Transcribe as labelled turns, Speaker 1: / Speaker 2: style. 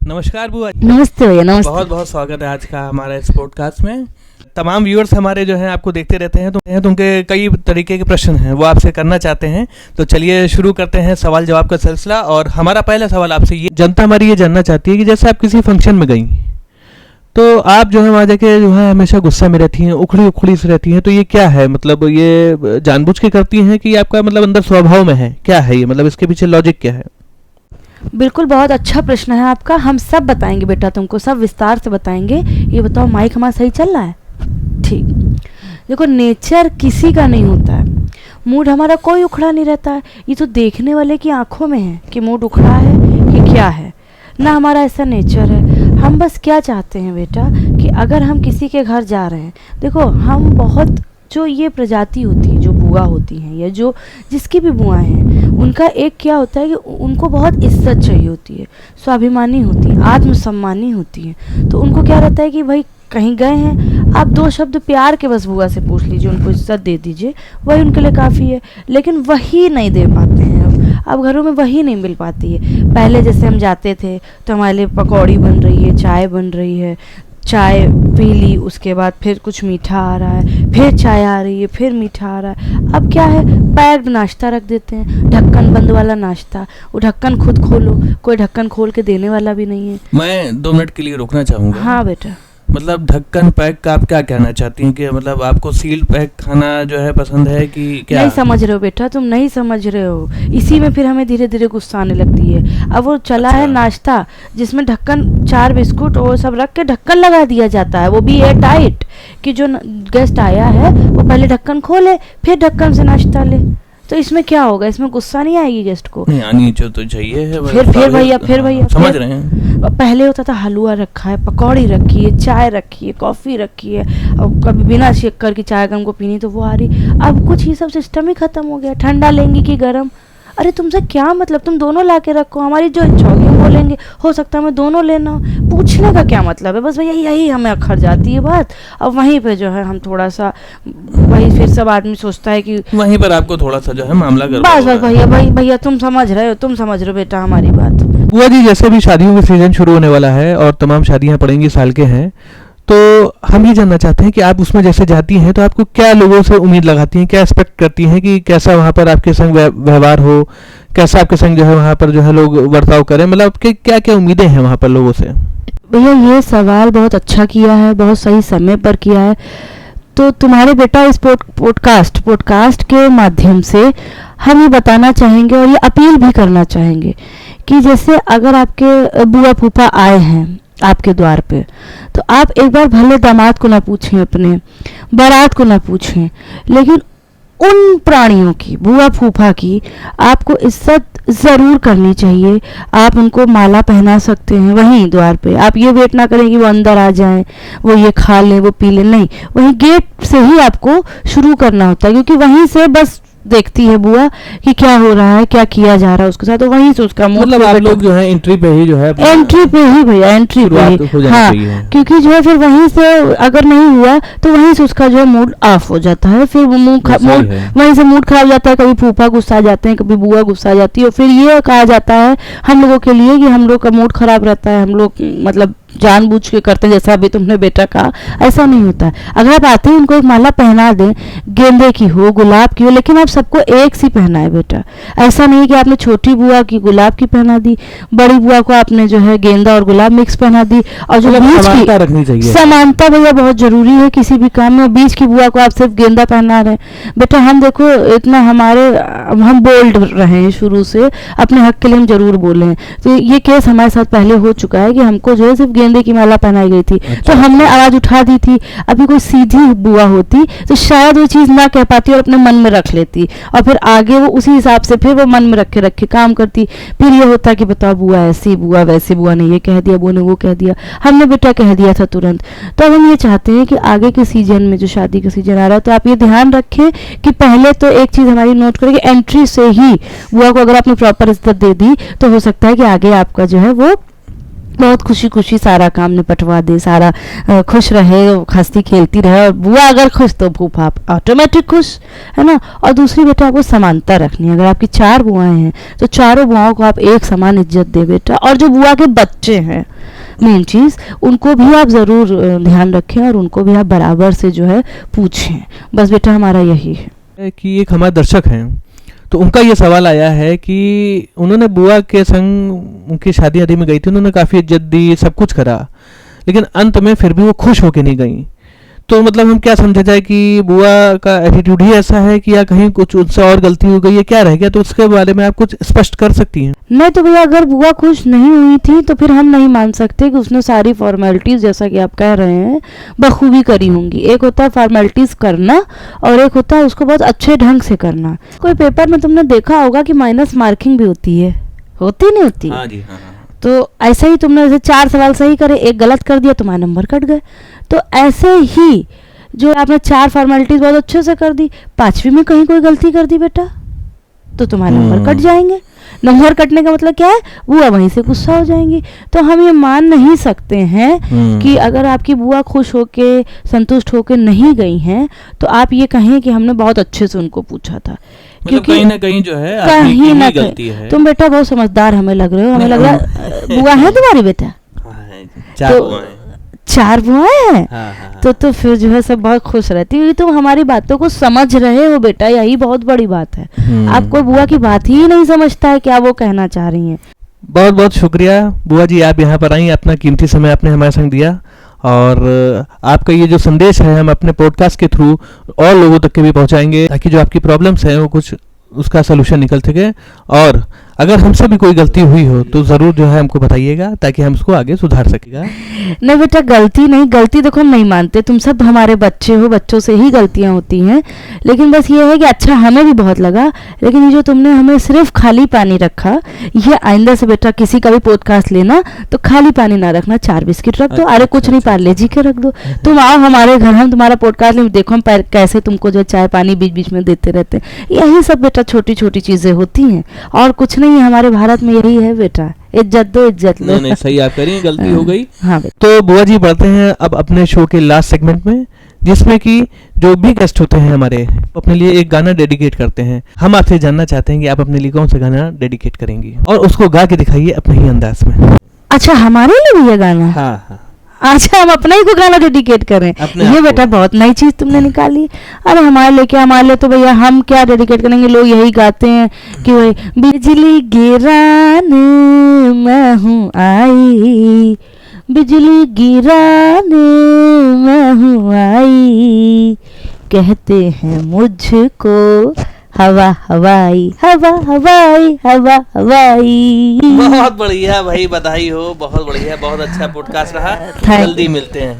Speaker 1: नमस्कार बुआ।
Speaker 2: नमस्ते भैया। नमस्ते।
Speaker 1: बहुत बहुत स्वागत है आज का हमारे इस पॉडकास्ट में। तमाम व्यूअर्स हमारे जो हैं आपको देखते रहते हैं तो उनके कई तरीके के प्रश्न हैं वो आपसे करना चाहते हैं। तो चलिए शुरू करते हैं सवाल जवाब का सिलसिला। और हमारा पहला सवाल आपसे ये, जनता हमारी ये जानना चाहती है कि जैसे आप किसी फंक्शन में गई तो आप जो है वहाँ जाके जो है हमेशा गुस्सा में रहती हैं, उखड़ी उखड़ी से रहती हैं, तो ये क्या है? मतलब ये जानबूझ के करती हैं कि आपका मतलब अंदर स्वभाव में है? क्या है ये, मतलब इसके पीछे लॉजिक क्या है?
Speaker 2: बिल्कुल, बहुत अच्छा प्रश्न है आपका। हम सब बताएंगे बेटा, तुमको सब विस्तार से बताएंगे। ये बताओ, माइक हमारा सही चल रहा है? ठीक। देखो, नेचर किसी का नहीं होता है, मूड हमारा कोई उखड़ा नहीं रहता है। ये तो देखने वाले की आंखों में है कि मूड उखड़ा है कि क्या है। ना हमारा ऐसा नेचर है। हम बस क्या चाहते हैं बेटा कि अगर हम किसी के घर जा रहे हैं, देखो हम बहुत, जो ये प्रजाति होती है, जो बुआ होती हैं या जो जिसकी भी बुआ हैं, उनका एक क्या होता है कि उनको बहुत इज्जत चाहिए होती है, स्वाभिमानी होती है, आत्मसम्मानी होती है। तो उनको क्या रहता है कि भाई कहीं गए हैं, आप दो शब्द प्यार के बस बुआ से पूछ लीजिए, उनको इज्जत दे दीजिए, वही उनके लिए काफ़ी है। लेकिन वही नहीं दे पाते हैं अब घरों में वही नहीं मिल पाती है। पहले जैसे हम जाते थे तो हमारे लिए पकौड़ी बन रही है, चाय बन रही है, चाय पी ली, उसके बाद फिर कुछ मीठा आ रहा है, फिर चाय आ रही है, फिर मीठा आ रहा है। अब क्या है, पैर नाश्ता रख देते हैं, ढक्कन बंद वाला नाश्ता। वो ढक्कन खुद खोलो, कोई ढक्कन खोल के देने वाला भी नहीं है।
Speaker 1: मैं 2 मिनट के लिए रोकना चाहूँगा।
Speaker 2: हाँ बेटा।
Speaker 1: मतलब ढक्कन पैक का आप क्या कहना चाहती हैं कि मतलब आपको सील्ड पैक खाना जो है पसंद है कि क्या?
Speaker 2: नहीं समझ रहे हो बेटा, तुम नहीं समझ रहे हो। इसी में फिर हमें धीरे धीरे गुस्सा आने लगती है। अब वो चला है नाश्ता जिसमें ढक्कन, 4 बिस्कुट और सब रख के ढक्कन लगा दिया जाता है, वो भी एयर टाइट, कि जो गेस्ट आया है वो पहले ढक्कन खोले फिर ढक्कन से नाश्ता ले। तो इसमें क्या होगा? इसमें गुस्सा नहीं आएगी गेस्ट को?
Speaker 1: नहीं आनी जो तो चाहिए है।
Speaker 2: फिर भैया
Speaker 1: समझ रहे हैं।
Speaker 2: पहले होता था हलवा रखा है, पकौड़ी रखी है, चाय रखी है, कॉफ़ी रखी है, और कभी बिना शक्कर की चाय हमको पीनी तो वो आ रही। अब कुछ ये सब सिस्टम ही ख़त्म हो गया। ठंडा लेंगी कि गर्म? अरे तुमसे क्या मतलब, तुम दोनों ला के रखो, हमारी जो इच्छा होगी हम बोलेंगे, हो सकता है हमें दोनों लेना हो। पूछने का क्या मतलब है? बस भैया यही हमें अखर जाती है बात। अब वहीं पे जो है हम थोड़ा सा, वही फिर सब आदमी सोचता है कि
Speaker 1: वहीं पर आपको थोड़ा सा जो है मामला कर,
Speaker 2: बस भैया तुम समझ रहे हो बेटा हमारी बात।
Speaker 1: बुआ जी, जैसे भी शादियों का सीजन शुरू होने वाला है और तमाम शादियां पड़ेंगी साल के हैं, तो हम ये जानना चाहते हैं कि आप उसमें जैसे जाती हैं तो आपको क्या लोगों से उम्मीद लगाती हैं, क्या एक्सपेक्ट करती हैं कि कैसा वहाँ पर आपके संग व्यवहार हो, कैसा आपके संग जो है वहाँ पर जो है लोग बर्ताव करें, मतलब आपके क्या क्या उम्मीदें हैं वहाँ पर लोगों से?
Speaker 2: भैया ये सवाल बहुत अच्छा किया है, बहुत सही समय पर किया है। तो तुम्हारे बेटा इस पॉडकास्ट के माध्यम से हम ये बताना चाहेंगे और ये अपील भी करना चाहेंगे कि जैसे अगर आपके बुआ फूफा आए हैं आपके द्वार पे, तो आप एक बार भले दामाद को ना पूछें, अपने बारात को ना पूछें, लेकिन उन प्राणियों की, बुआ फूफा की, आपको इज्जत ज़रूर करनी चाहिए। आप उनको माला पहना सकते हैं वहीं द्वार पे। आप ये वेट ना करें कि वो अंदर आ जाएं, वो ये खा लें, वो पी लें, नहीं, वहीं गेट से ही आपको शुरू करना होता है, क्योंकि वहीं से बस देखती है बुआ कि क्या हो रहा है, क्या किया जा रहा है उसके साथ, तो वहीं से उसका
Speaker 1: मतलब आप लोग जो है एंट्री पे ही जो है,
Speaker 2: एंट्री पे ही भैया, एंट्री पे ही, हाँ, क्योंकि जो है फिर वहीं से अगर नहीं हुआ तो वहीं से उसका जो है मूड ऑफ हो जाता है, फिर वहीं से मूड खराब जाता है। कभी फूफा गुस्सा आ जाते हैं, कभी बुआ गुस्सा आ जाती है, फिर ये कहा जाता है हम लोगों के लिए कि हम लोग का मूड खराब रहता है, हम लोग मतलब जानबूझ के करते हैं, जैसा अभी तुमने बेटा कहा। ऐसा नहीं होता है। अगर आप आते हैं उनको एक माला पहना दें, गेंदे की हो, गुलाब की हो, लेकिन आप सबको एक सी पहनाए बेटा। ऐसा नहीं कि आपने छोटी बुआ की गुलाब की पहना दी, बड़ी बुआ को आपने जो है गेंदा और गुलाब मिक्स पहना दी, और जो बीच की
Speaker 1: रखनी चाहिए
Speaker 2: समानता भैया बहुत जरूरी है किसी भी काम में। बीच की बुआ को आप सिर्फ गेंदा पहना रहे हैं बेटा। हम देखो इतना हम बोल्ड रहे हैं शुरू से, अपने हक के लिए हम जरूर बोले हैं। तो ये केस हमारे साथ पहले हो चुका है कि हमको जो है सिर्फ गेंदे की माला पहनाई गई थी। तो हमने आवाज उठा दी थी। अभी कोई सीधी बुआ होती तो शायद वो चीज ना कह पाती और अपने मन में रख लेती, और फिर आगे वो उसी हिसाब से फिर वो मन में रखे रखे काम करती। फिर ये होता कि बताओ बुआ ऐसी, बुआ वैसी, बुआ ने ये कह दिया, बुआ ने वो कह दिया, हमने बेटा कह दिया था तुरंत। तो अब हम ये चाहते हैं कि आगे के सीजन में, जो शादी का सीजन आ रहा है, तो आप ये ध्यान रखें कि पहले तो एक चीज हमारी नोट करें कि एंट्री से ही बुआ को अगर आपने प्रॉपर इज्जत दे दी तो हो सकता है कि आगे आपका जो है वो बहुत खुशी खुशी सारा काम निपटवा दे, सारा खुश रहे, हंसती खेलती रहे, और बुआ अगर खुश तो फूफा ऑटोमेटिक खुश, है ना। और दूसरी बेटा आपको समानता रखनी है। अगर आपकी 4 बुआएं हैं तो चारों बुआओं को आप एक समान इज्जत दे बेटा। और जो बुआ के बच्चे हैं, मेन चीज़ उनको भी आप ज़रूर ध्यान रखें और उनको भी आप बराबर से जो है पूछें। बस बेटा हमारा यही है
Speaker 1: कि एक हमारे दर्शक हैं, तो उनका ये सवाल आया है कि उन्होंने बुआ के संग उनकी शादी आदि में गई थी, उन्होंने काफ़ी इज्जत दी, सब कुछ करा, लेकिन अंत में फिर भी वो खुश होके नहीं गई। तो मतलब हम क्या समझा जाए कि बुआ का एटीट्यूड ही ऐसा है कि या कहीं कुछ उनसे और गलती हो गई है, क्या रह गया? तो उसके बारे में आप कुछ स्पष्ट कर सकती हैं?
Speaker 2: नहीं तो भैया, अगर बुआ खुश नहीं हुई थी तो फिर हम नहीं मान सकते कि उसने सारी फॉर्मेलिटीज़, जैसा कि आप कह रहे हैं, बखूबी करी होंगी। एक होता है फॉर्मेलिटीज़ करना और एक होता है उसको बहुत अच्छे ढंग से करना। कोई पेपर में तुमने देखा होगा कि माइनस मार्किंग भी होती है, होती नहीं होती?
Speaker 1: हाँ जी, हाँ।
Speaker 2: तो ऐसे ही तुमने जैसे 4 सवाल सही करे, एक गलत कर दिया, तुम्हारे नंबर कट गए। तो ऐसे ही जो आपने 4 फॉर्मेलिटीज बहुत अच्छे से कर दी, 5वीं में कहीं कोई गलती कर दी बेटा, तो तुम्हारे नंबर कट जाएंगे। नंबर कटने का मतलब क्या है? बुआ वहीं से गुस्सा हो जाएंगी। तो हम ये मान नहीं सकते हैं कि अगर आपकी बुआ खुश होके, संतुष्ट होके नहीं गई हैं तो आप ये कहें कि हमने बहुत अच्छे से उनको पूछा था।
Speaker 1: क्योंकि कहीं ना कहीं जो है
Speaker 2: कहीं ना
Speaker 1: गलती है।
Speaker 2: तुम बेटा बहुत समझदार हमें लग रहे हो, हमें लग रहा है बुआ है तुम्हारी बेटा? 4 बुआएं हैं।
Speaker 1: हाँ।
Speaker 2: तो फिर जो है सब बहुत खुश रहती है। तुम हमारी बातों को समझ रहे हो बेटा, यही बहुत बड़ी बात है। आप कोई बुआ की बात ही नहीं समझता है क्या वो कहना चाह रही हैं।
Speaker 1: बहुत बहुत शुक्रिया बुआ जी, आप यहाँ पर आई, अपना कीमती समय आपने हमारे संग दिया, और आपका ये जो संदेश है हम अपने पॉडकास्ट के थ्रू और लोगों तक के भी पहुँचाएंगे, ताकि जो आपकी प्रॉब्लम्स हैं वो कुछ उसका सलूशन निकल सके। और अगर हमसे भी कोई गलती हुई हो तो ज़रूर जो है हमको बताइएगा, ताकि हम उसको आगे सुधार सकेगा।
Speaker 2: नहीं बेटा, गलती नहीं, गलती देखो हम नहीं मानते, तुम सब हमारे बच्चे हो, बच्चों से ही गलतियां होती हैं। लेकिन बस ये है कि अच्छा हमें भी बहुत लगा, लेकिन ये जो तुमने हमें सिर्फ खाली पानी रखा, ये आइंदा से बेटा किसी का भी पॉडकास्ट लेना तो खाली पानी ना रखना, 4 बिस्किट रख दो। अरे कुछ नहीं, पार्ले जी के रख दो। तुम आओ हमारे घर, हम तुम्हारा पॉडकास्ट लें, देखो हम कैसे तुमको जो चाय पानी बीच बीच में देते रहते हैं। यही सब बेटा छोटी छोटी चीज़ें होती हैं और कुछ नहीं है। हमारे भारत में यही है बेटा, इज्जत दो, इज्जत लो।
Speaker 1: नहीं, सही आप कह रही हैं, गलती हो गई।
Speaker 2: हाँ
Speaker 1: तो बुआ जी बढ़ते हैं अब अपने शो के लास्ट सेगमेंट में, जिसमें कि जो भी गेस्ट होते हैं हमारे अपने लिए एक गाना डेडिकेट करते हैं। हम आपसे जानना चाहते हैं कि आप अपने लिए कौन सा गाना डेडिकेट करेंगी, और उसको गा के दिखाइए अपने ही अंदाज में।
Speaker 2: अच्छा, हमारे लिए भी ये गाना?
Speaker 1: हाँ।
Speaker 2: अच्छा, हम अपना ही को गाना डेडिकेट करें? ये बेटा बहुत नई चीज तुमने निकाली। अरे हमारे लिए तो भैया हम क्या डेडिकेट करेंगे, लोग यही गाते हैं कि वही बिजली गिराने मैं हूँ आई, बिजली गिराने मैं हूँ आई, कहते हैं मुझको हवा हवाई, हवा हवाई, हवा हवाई।
Speaker 1: बहुत बढ़िया भाई, बधाई हो, बहुत बढ़िया, बहुत अच्छा पॉडकास्ट रहा। जल्दी मिलते हैं।